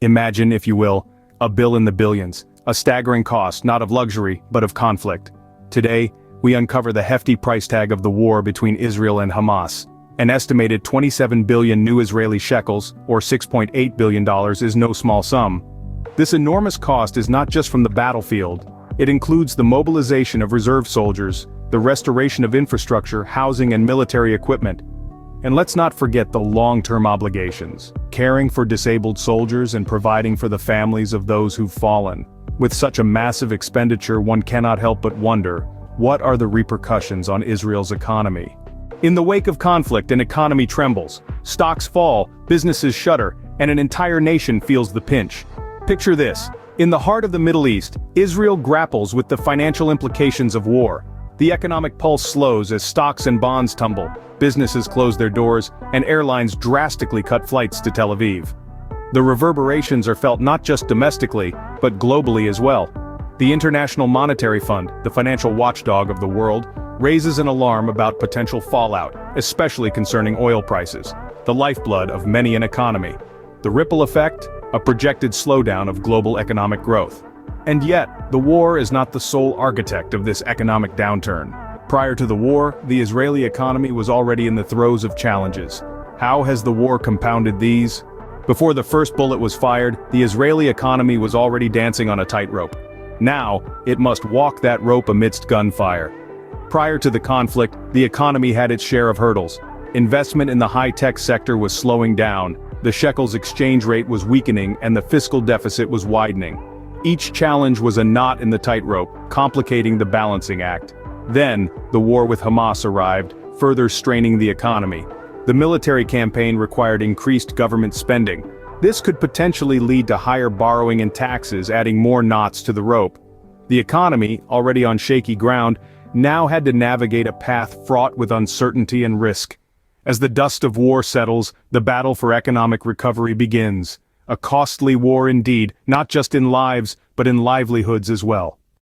Imagine, if you will, a bill in the billions, a staggering cost not of luxury but of conflict. Today, we uncover the hefty price tag of the war between Israel and Hamas. An estimated 27 billion new Israeli shekels, or $6.8 billion, is no small sum. This enormous cost is not just from the battlefield. It includes the mobilization of reserve soldiers, the restoration of infrastructure, housing and military equipment. And let's not forget the long-term obligations, caring for disabled soldiers and providing for the families of those who've fallen. With such a massive expenditure, one cannot help but wonder, what are the repercussions on Israel's economy? In the wake of conflict, an economy trembles, stocks fall, businesses shutter, and an entire nation feels the pinch. Picture this: in the heart of the Middle East, Israel grapples with the financial implications of war. The economic pulse slows as stocks and bonds tumble, businesses close their doors, and airlines drastically cut flights to Tel Aviv. The reverberations are felt not just domestically, but globally as well. The International Monetary Fund, the financial watchdog of the world, raises an alarm about potential fallout, especially concerning oil prices, the lifeblood of many an economy. The ripple effect? A projected slowdown of global economic growth. And yet, the war is not the sole architect of this economic downturn. Prior to the war, the Israeli economy was already in the throes of challenges. How has the war compounded these? Before the first bullet was fired, the Israeli economy was already dancing on a tightrope. Now, it must walk that rope amidst gunfire. Prior to the conflict, the economy had its share of hurdles. Investment in the high-tech sector was slowing down, the shekel's exchange rate was weakening, and the fiscal deficit was widening. Each challenge was a knot in the tightrope, complicating the balancing act. Then, the war with Hamas arrived, further straining the economy. The military campaign required increased government spending. This could potentially lead to higher borrowing and taxes, adding more knots to the rope. The economy, already on shaky ground, now had to navigate a path fraught with uncertainty and risk. As the dust of war settles, the battle for economic recovery begins. A costly war indeed, not just in lives, but in livelihoods as well.